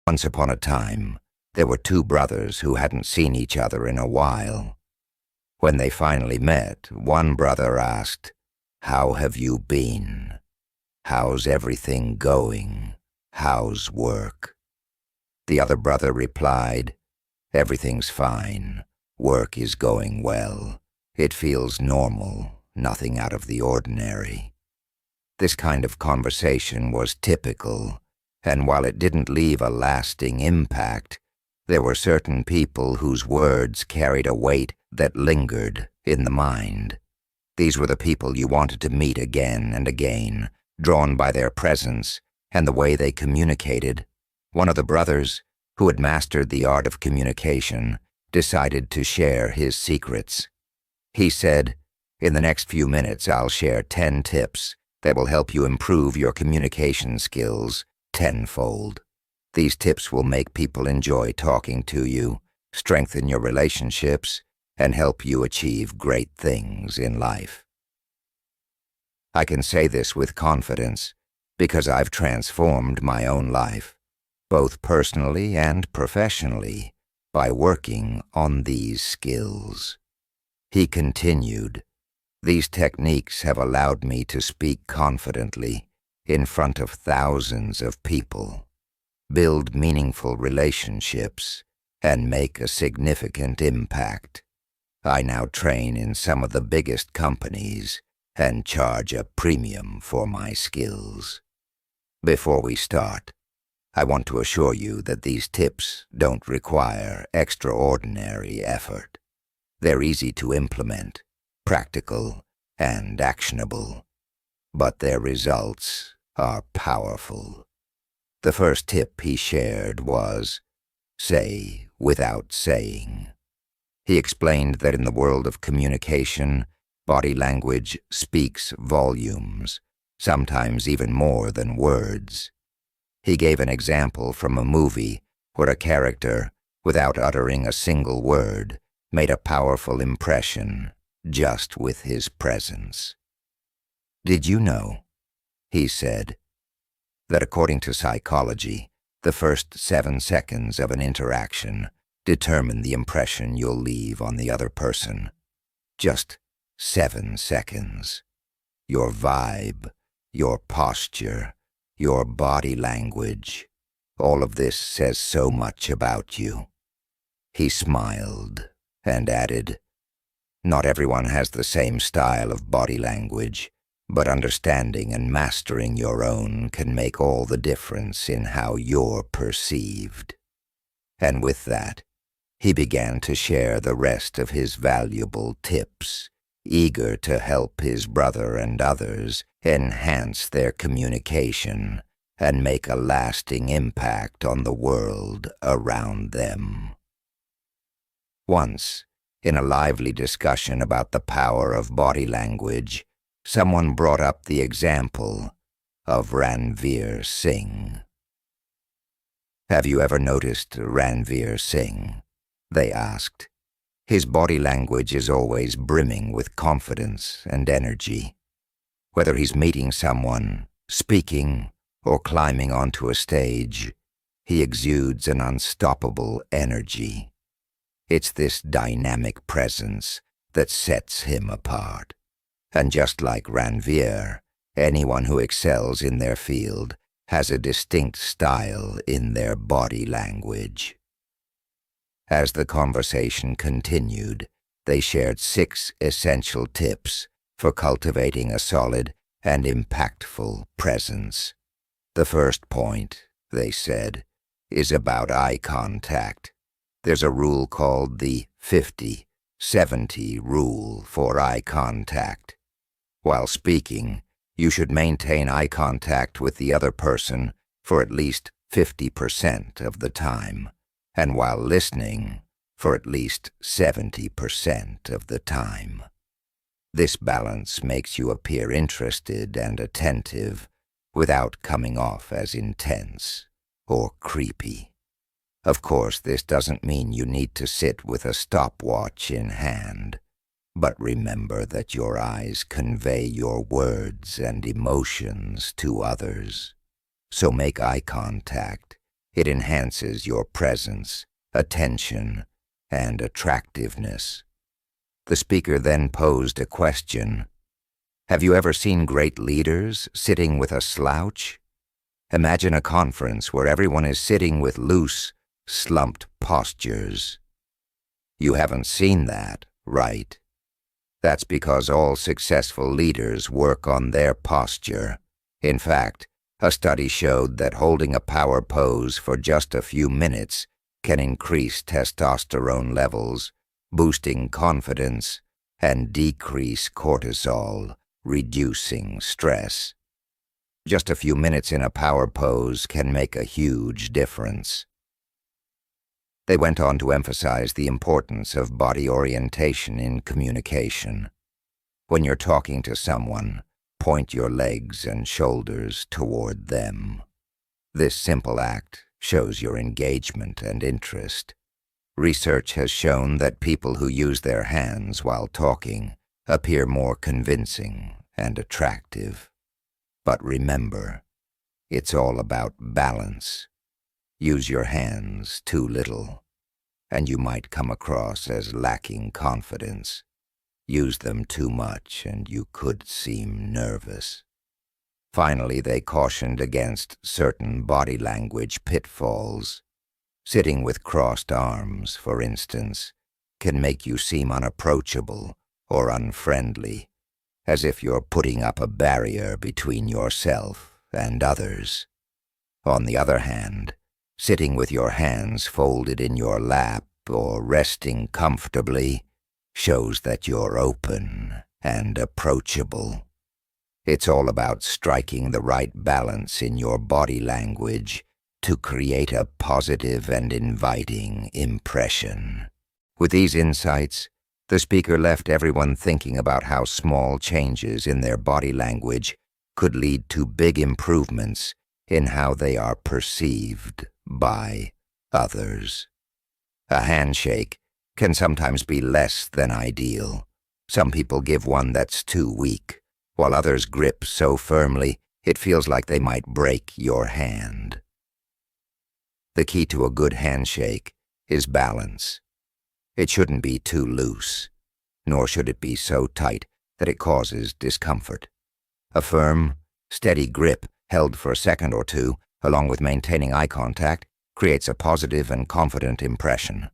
Once upon a time, there were two brothers who hadn't seen each other in a while. When they finally met, one brother asked, "How have you been? How's everything going? How's work?" The other brother replied, "Everything's fine. Work is going well. It feels normal, nothing out of the ordinary." This kind of conversation was typical, and while it didn't leave a lasting impact, there were certain people whose words carried a weight that lingered in the mind. These were the people you wanted to meet again and again, drawn by their presence and the way they communicated. One of the brothers, who had mastered the art of communication, decided to share his secrets. He said, "In the next few minutes, I'll share 10 tips that will help you improve your communication skills tenfold. These tips will make people enjoy talking to you, strengthen your relationships, and help you achieve great things in life." I can say this with confidence because I've transformed my own life, both personally and professionally, by working on these skills. He continued, "These techniques have allowed me to speak confidently in front of thousands of people, build meaningful relationships, and make a significant impact. I now train in some of the biggest companies and charge a premium for my skills. Before we start, I want to assure you that these tips don't require extraordinary effort. They're easy to implement, practical, and actionable, but their results are powerful." The first tip he shared was, "Say without saying." He explained that in the world of communication, body language speaks volumes, sometimes even more than words. He gave an example from a movie where a character, without uttering a single word, made a powerful impression just with his presence. "Did you know," he said, "that according to psychology, the first 7 seconds of an interaction determine the impression you'll leave on the other person? Just 7 seconds. Your vibe, your posture, your body language, all of this says so much about you." He smiled and added, "Not everyone has the same style of body language, but understanding and mastering your own can make all the difference in how you're perceived." And with that, he began to share the rest of his valuable tips, eager to help his brother and others enhance their communication and make a lasting impact on the world around them. Once, in a lively discussion about the power of body language, someone brought up the example of Ranveer Singh. "Have you ever noticed Ranveer Singh?" they asked. "His body language is always brimming with confidence and energy. Whether he's meeting someone, speaking, or climbing onto a stage, he exudes an unstoppable energy. It's this dynamic presence that sets him apart. And just like Ranveer, anyone who excels in their field has a distinct style in their body language." As the conversation continued, they shared 6 essential tips for cultivating a solid and impactful presence. The first point, they said, is about eye contact. There's a rule called the 50-70 rule for eye contact. While speaking, you should maintain eye contact with the other person for at least 50% of the time, and while listening, for at least 70% of the time. This balance makes you appear interested and attentive without coming off as intense or creepy. Of course, this doesn't mean you need to sit with a stopwatch in hand, but remember that your eyes convey your words and emotions to others. So make eye contact It enhances your presence, attention, and attractiveness. The speaker then posed a question. Have you ever seen great leaders sitting with a slouch? Imagine a conference where everyone is sitting with loose, slumped postures. You haven't seen that, right? That's because all successful leaders work on their posture. In fact, a study showed that holding a power pose for just a few minutes can increase testosterone levels, boosting confidence, and decrease cortisol, reducing stress. Just a few minutes in a power pose can make a huge difference. They went on to emphasize the importance of body orientation in communication. When you're talking to someone, point your legs and shoulders toward them. This simple act shows your engagement and interest. Research has shown that people who use their hands while talking appear more convincing and attractive. But remember, it's all about balance. Use your hands too little, and you might come across as lacking confidence. Use them too much, and you could seem nervous. Finally, they cautioned against certain body language pitfalls. Sitting with crossed arms, for instance, can make you seem unapproachable or unfriendly, as if you're putting up a barrier between yourself and others. On the other hand, sitting with your hands folded in your lap or resting comfortably shows that you're open and approachable. It's all about striking the right balance in your body language to create a positive and inviting impression. With these insights, the speaker left everyone thinking about how small changes in their body language could lead to big improvements in how they are perceived by others. A handshake can sometimes be less than ideal. Some people give one that's too weak, while others grip so firmly it feels like they might break your hand. The key to a good handshake is balance. It shouldn't be too loose, nor should it be so tight that it causes discomfort. A firm, steady grip held for a second or two, along with maintaining eye contact, creates a positive and confident impression.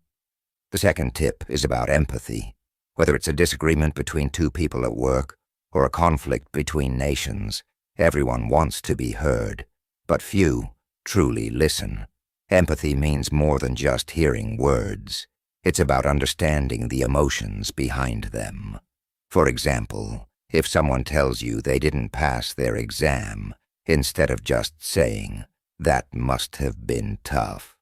The second tip is about empathy. Whether it's a disagreement between two people at work or a conflict between nations, everyone wants to be heard, but few truly listen. Empathy means more than just hearing words. It's about understanding the emotions behind them. For example, if someone tells you they didn't pass their exam, instead of just saying, "That must have been tough,"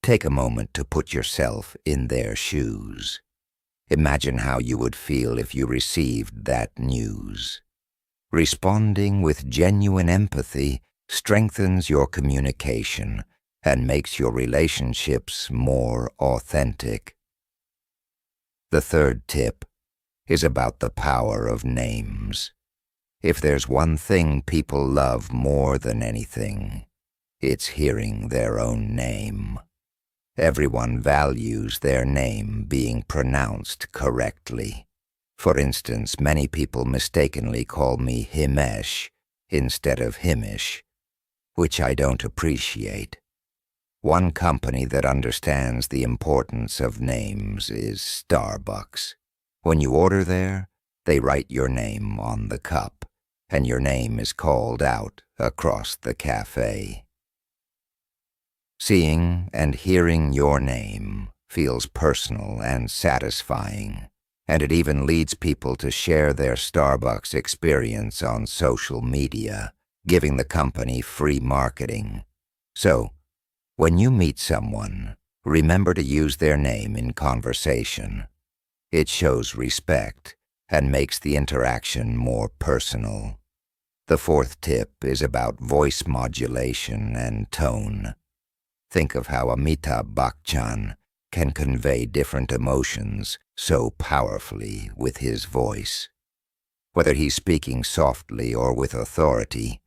take a moment to put yourself in their shoes. Imagine how you would feel if you received that news. Responding with genuine empathy strengthens your communication and makes your relationships more authentic. The third tip is about the power of names. If there's one thing people love more than anything, it's hearing their own name. Everyone values their name being pronounced correctly. For instance, many people mistakenly call me Himesh instead of Himish, which I don't appreciate. One company that understands the importance of names is Starbucks. When you order there, they write your name on the cup, and your name is called out across the cafe. Seeing and hearing your name feels personal and satisfying, and it even leads people to share their Starbucks experience on social media, giving the company free marketing. So, when you meet someone, remember to use their name in conversation. It shows respect and makes the interaction more personal. The fourth tip is about voice modulation and tone. Think of how Amitabh Bachchan can convey different emotions so powerfully with his voice. Whether he's speaking softly or with authority,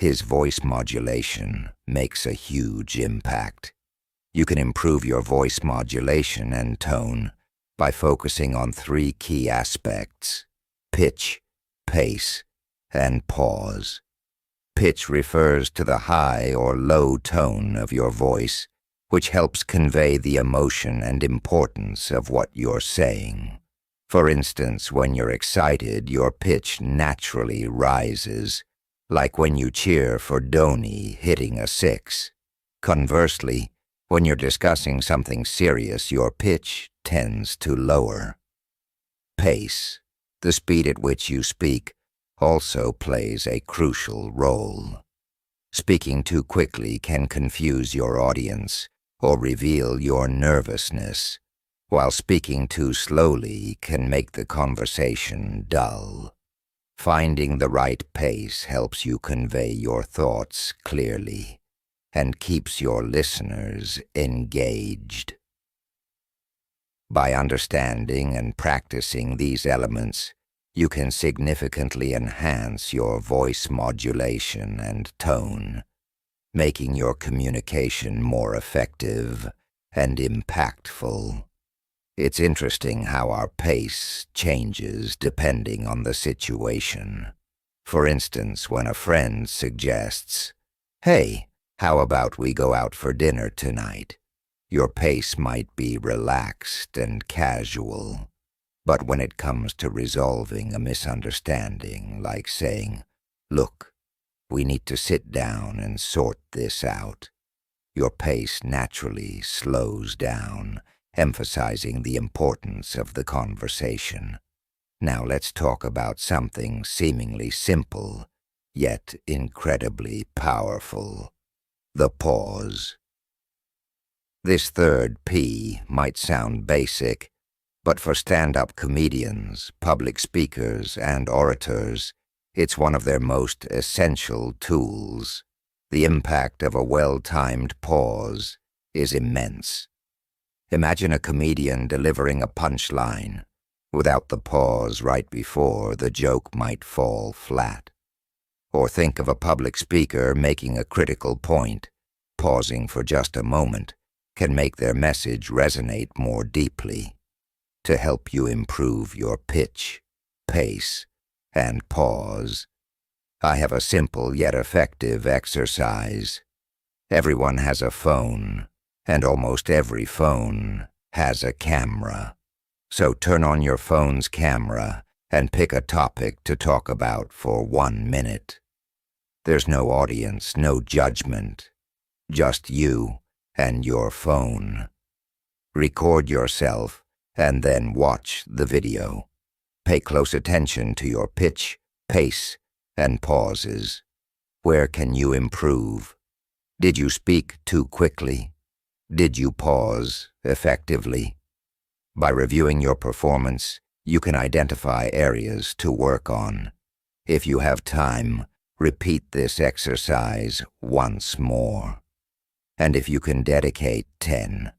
His voice modulation makes a huge impact. You can improve your voice modulation and tone by focusing on 3 key aspects: pitch, pace, and pause. Pitch refers to the high or low tone of your voice, which helps convey the emotion and importance of what you're saying. For instance, when you're excited, your pitch naturally rises, like when you cheer for Dhoni hitting a 6. Conversely, when you're discussing something serious, your pitch tends to lower. Pace, the speed at which you speak, also plays a crucial role. Speaking too quickly can confuse your audience or reveal your nervousness, while speaking too slowly can make the conversation dull. Finding the right pace helps you convey your thoughts clearly and keeps your listeners engaged. By understanding and practicing these elements, you can significantly enhance your voice modulation and tone, making your communication more effective and impactful. It's interesting how our pace changes depending on the situation. For instance, when a friend suggests, "Hey, how about we go out for dinner tonight?" Your pace might be relaxed and casual. But when it comes to resolving a misunderstanding, like saying, "Look, we need to sit down and sort this out," your pace naturally slows down, emphasizing the importance of the conversation. Now let's talk about something seemingly simple, yet incredibly powerful: the pause. This third P might sound basic, but for stand-up comedians, public speakers, and orators, it's one of their most essential tools. The impact of a well-timed pause is immense. Imagine a comedian delivering a punchline. Without the pause right before, the joke might fall flat. Or think of a public speaker making a critical point. Pausing for just a moment can make their message resonate more deeply. To help you improve your pitch, pace, and pause, I have a simple yet effective exercise. Everyone has a phone, and almost every phone has a camera. So turn on your phone's camera and pick a topic to talk about for 1 minute. There's no audience, no judgment, just you and your phone. Record yourself and then watch the video. Pay close attention to your pitch, pace, and pauses. Where can you improve? Did you speak too quickly? Did you pause effectively? By reviewing your performance, you can identify areas to work on. If you have time, repeat this exercise once more. And if you can dedicate 10,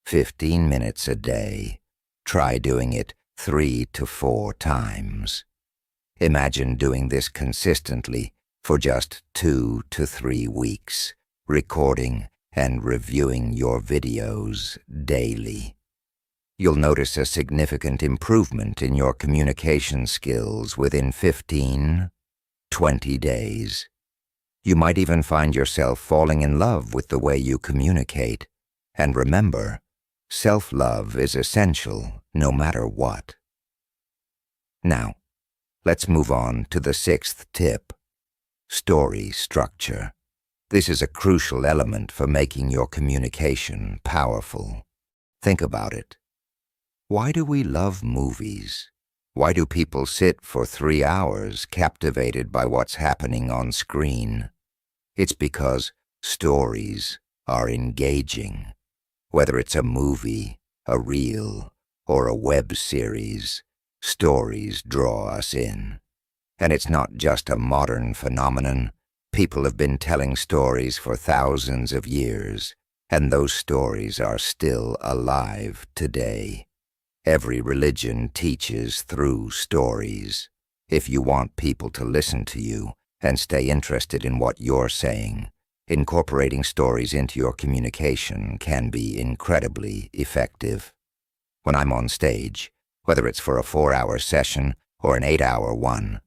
15 minutes a day, try doing it 3 to 4 times. Imagine doing this consistently for just 2 to 3 weeks, recording and reviewing your videos daily. You'll notice a significant improvement in your communication skills within 15, 20 days. You might even find yourself falling in love with the way you communicate. And remember, self-love is essential no matter what. Now, let's move on to the 6th tip: story structure. This is a crucial element for making your communication powerful. Think about it. Why do we love movies? Why do people sit for 3 hours captivated by what's happening on screen? It's because stories are engaging. Whether it's a movie, a reel, or a web series, stories draw us in. And it's not just a modern phenomenon. People have been telling stories for thousands of years, and those stories are still alive today. Every religion teaches through stories. If you want people to listen to you, and stay interested in what you're saying. Incorporating stories into your communication can be incredibly effective. When I'm on stage, whether it's for a 4-hour session or an 8-hour one,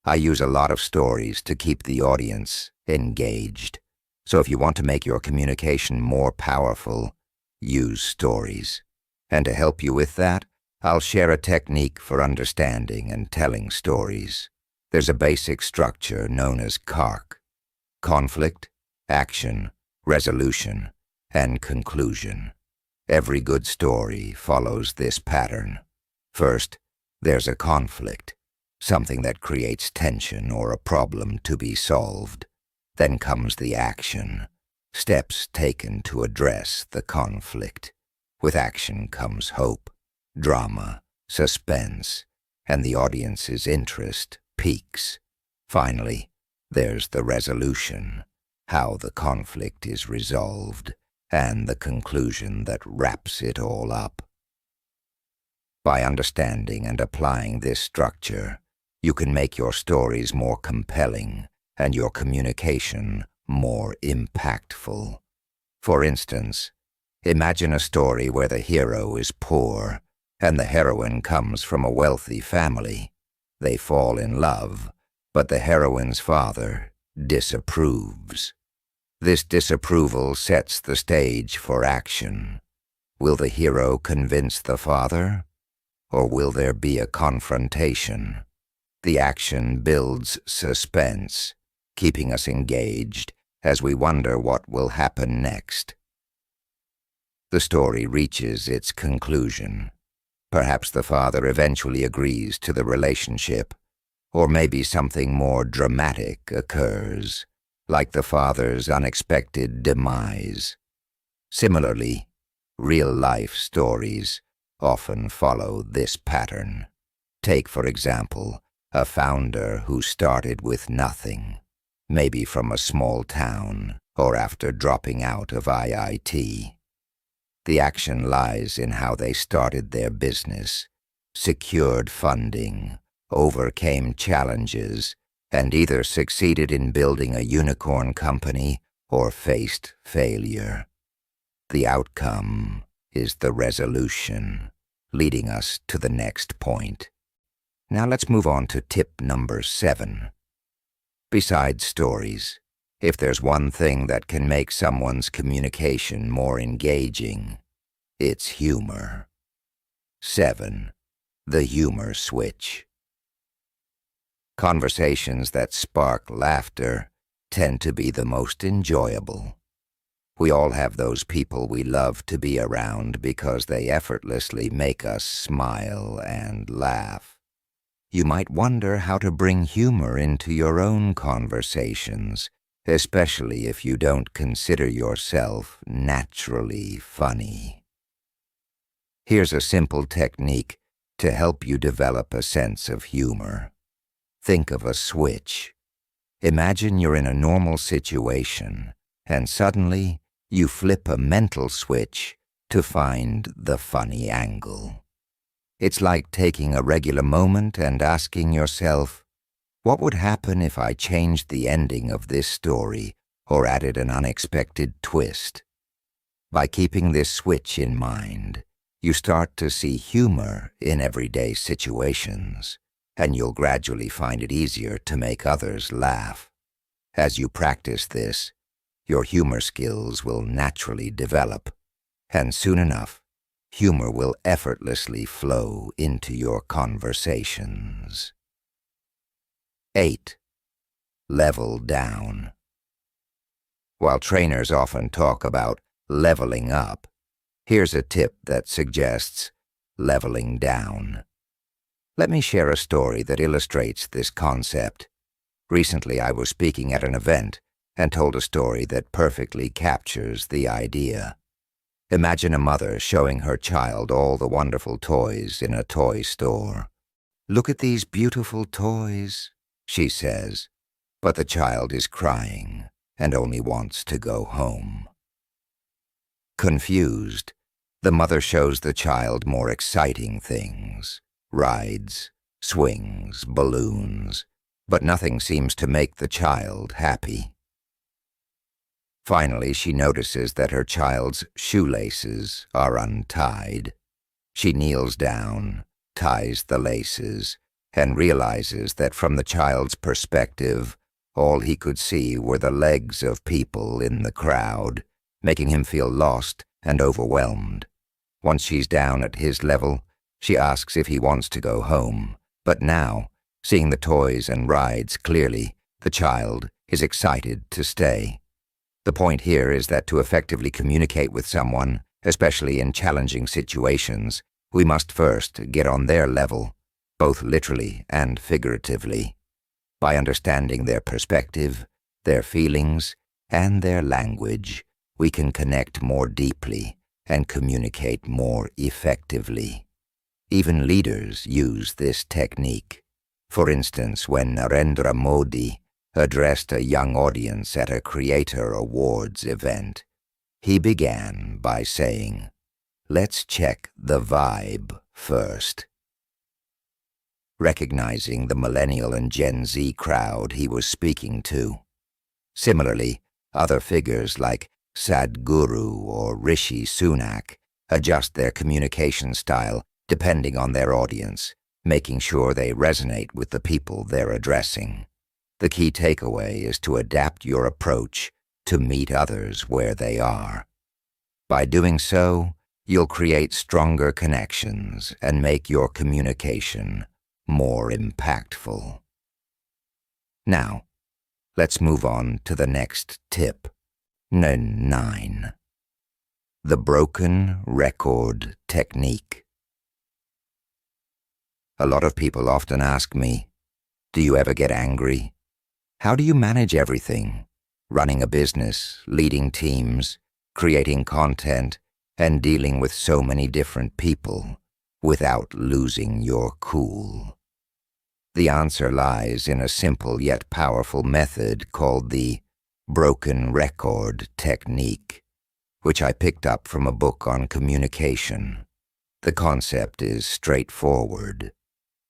I use a lot of stories to keep the audience engaged. So if you want to make your communication more powerful, use stories. And to help you with that, I'll share a technique for understanding and telling stories. There's a basic structure known as CARC: conflict, action, resolution, and conclusion. Every good story follows this pattern. First, there's a conflict, something that creates tension or a problem to be solved. Then comes the action, steps taken to address the conflict. With action comes hope, drama, suspense, and the audience's interest peaks. Finally, there's the resolution, how the conflict is resolved, and the conclusion that wraps it all up. By understanding and applying this structure, you can make your stories more compelling and your communication more impactful. For instance, imagine a story where the hero is poor and the heroine comes from a wealthy family. They fall in love, but the heroine's father disapproves. This disapproval sets the stage for action. Will the hero convince the father, or will there be a confrontation? The action builds suspense, keeping us engaged as we wonder what will happen next. The story reaches its conclusion. Perhaps the father eventually agrees to the relationship, or maybe something more dramatic occurs, like the father's unexpected demise. Similarly, real-life stories often follow this pattern. Take, for example, a founder who started with nothing, maybe from a small town or after dropping out of IIT. The action lies in how they started their business, secured funding, overcame challenges, and either succeeded in building a unicorn company or faced failure. The outcome is the resolution, leading us to the next point. Now let's move on to tip number 7. Besides stories, if there's one thing that can make someone's communication more engaging, it's humor. 7. The humor switch. Conversations that spark laughter tend to be the most enjoyable. We all have those people we love to be around because they effortlessly make us smile and laugh. You might wonder how to bring humor into your own conversations, especially if you don't consider yourself naturally funny. Here's a simple technique to help you develop a sense of humor. Think of a switch. Imagine you're in a normal situation, and suddenly you flip a mental switch to find the funny angle. It's like taking a regular moment and asking yourself, what would happen if I changed the ending of this story or added an unexpected twist? By keeping this switch in mind, you start to see humor in everyday situations, and you'll gradually find it easier to make others laugh. As you practice this, your humor skills will naturally develop, and soon enough, humor will effortlessly flow into your conversations. 8. Level down. While trainers often talk about leveling up, here's a tip that suggests leveling down. Let me share a story that illustrates this concept. Recently, I was speaking at an event and told a story that perfectly captures the idea. Imagine a mother showing her child all the wonderful toys in a toy store. "Look at these beautiful toys," she says, but the child is crying and only wants to go home. Confused, the mother shows the child more exciting things: rides, swings, balloons, but nothing seems to make the child happy. Finally, she notices that her child's shoelaces are untied. She kneels down, ties the laces, and realizes that from the child's perspective, all he could see were the legs of people in the crowd, making him feel lost and overwhelmed. Once she's down at his level, she asks if he wants to go home. But now, seeing the toys and rides clearly, the child is excited to stay. The point here is that to effectively communicate with someone, especially in challenging situations, we must first get on their level, both literally and figuratively. By understanding their perspective, their feelings, and their language, we can connect more deeply and communicate more effectively. Even leaders use this technique. For instance, when Narendra Modi addressed a young audience at a Creator Awards event, he began by saying, "Let's check the vibe first." Recognizing the millennial and Gen Z crowd he was speaking to. Similarly, other figures like Sadhguru or Rishi Sunak adjust their communication style depending on their audience, making sure they resonate with the people they're addressing. The key takeaway is to adapt your approach to meet others where they are. By doing so, you'll create stronger connections and make your communication more impactful. Now, let's move on to the next tip. 9. The broken record technique. A lot of people often ask me, do you ever get angry? How do you manage everything? Running a business, leading teams, creating content, and dealing with so many different people without losing your cool? The answer lies in a simple yet powerful method called the broken record technique, which I picked up from a book on communication. The concept is straightforward.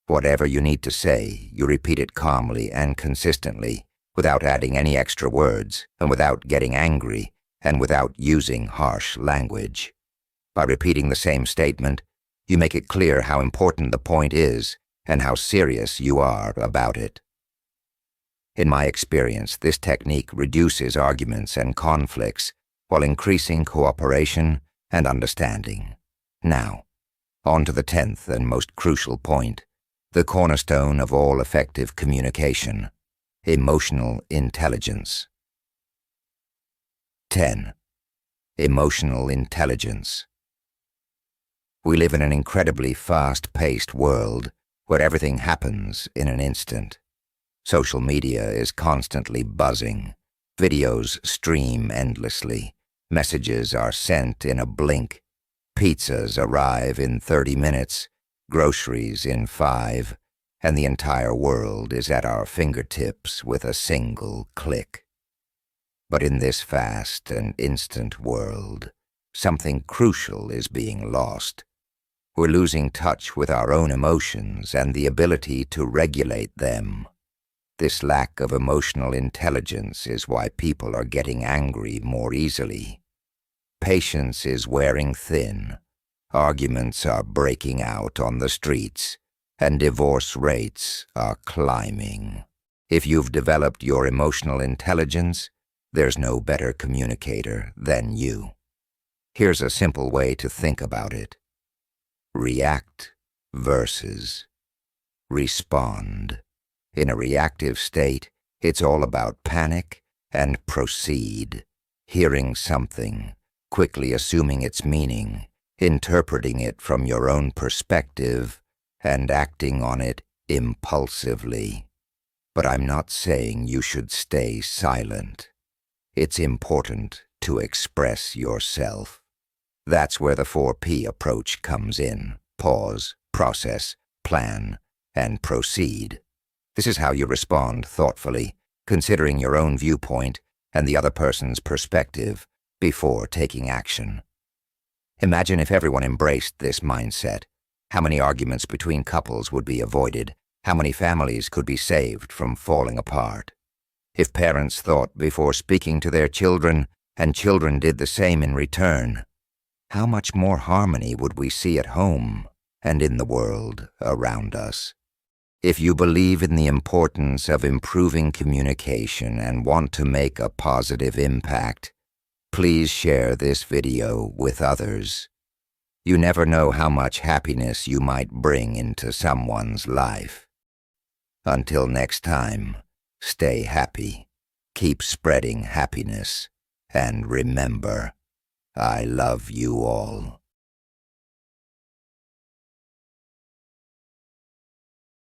Whatever you need to say, you repeat it calmly and consistently, without adding any extra words, and without getting angry, and without using harsh language. By repeating the same statement, you make it clear how important the point is and how serious you are about it. In my experience, this technique reduces arguments and conflicts while increasing cooperation and understanding. Now, on to the 10th and most crucial point, the cornerstone of all effective communication: emotional intelligence. 10. Emotional intelligence. We live in an incredibly fast-paced world where everything happens in an instant. Social media is constantly buzzing. Videos stream endlessly. Messages are sent in a blink. Pizzas arrive in 30 minutes. Groceries in 5, and the entire world is at our fingertips with a single click. But in this fast and instant world, something crucial is being lost. We're losing touch with our own emotions and the ability to regulate them. This lack of emotional intelligence is why people are getting angry more easily. Patience is wearing thin. Arguments are breaking out on the streets, and divorce rates are climbing. If you've developed your emotional intelligence, there's no better communicator than you. Here's a simple way to think about it. React versus respond. In a reactive state, it's all about panic and proceed, hearing something, quickly assuming its meaning, interpreting it from your own perspective, and acting on it impulsively. But I'm not saying you should stay silent. It's important to express yourself. That's where the 4P approach comes in: pause, process, plan, and proceed. This is how you respond thoughtfully, considering your own viewpoint and the other person's perspective before taking action. Imagine if everyone embraced this mindset. How many arguments between couples would be avoided? How many families could be saved from falling apart? If parents thought before speaking to their children, and children did the same in return, how much more harmony would we see at home and in the world around us? If you believe in the importance of improving communication and want to make a positive impact, please share this video with others. You never know how much happiness you might bring into someone's life. Until next time, stay happy, keep spreading happiness, and remember, I love you all.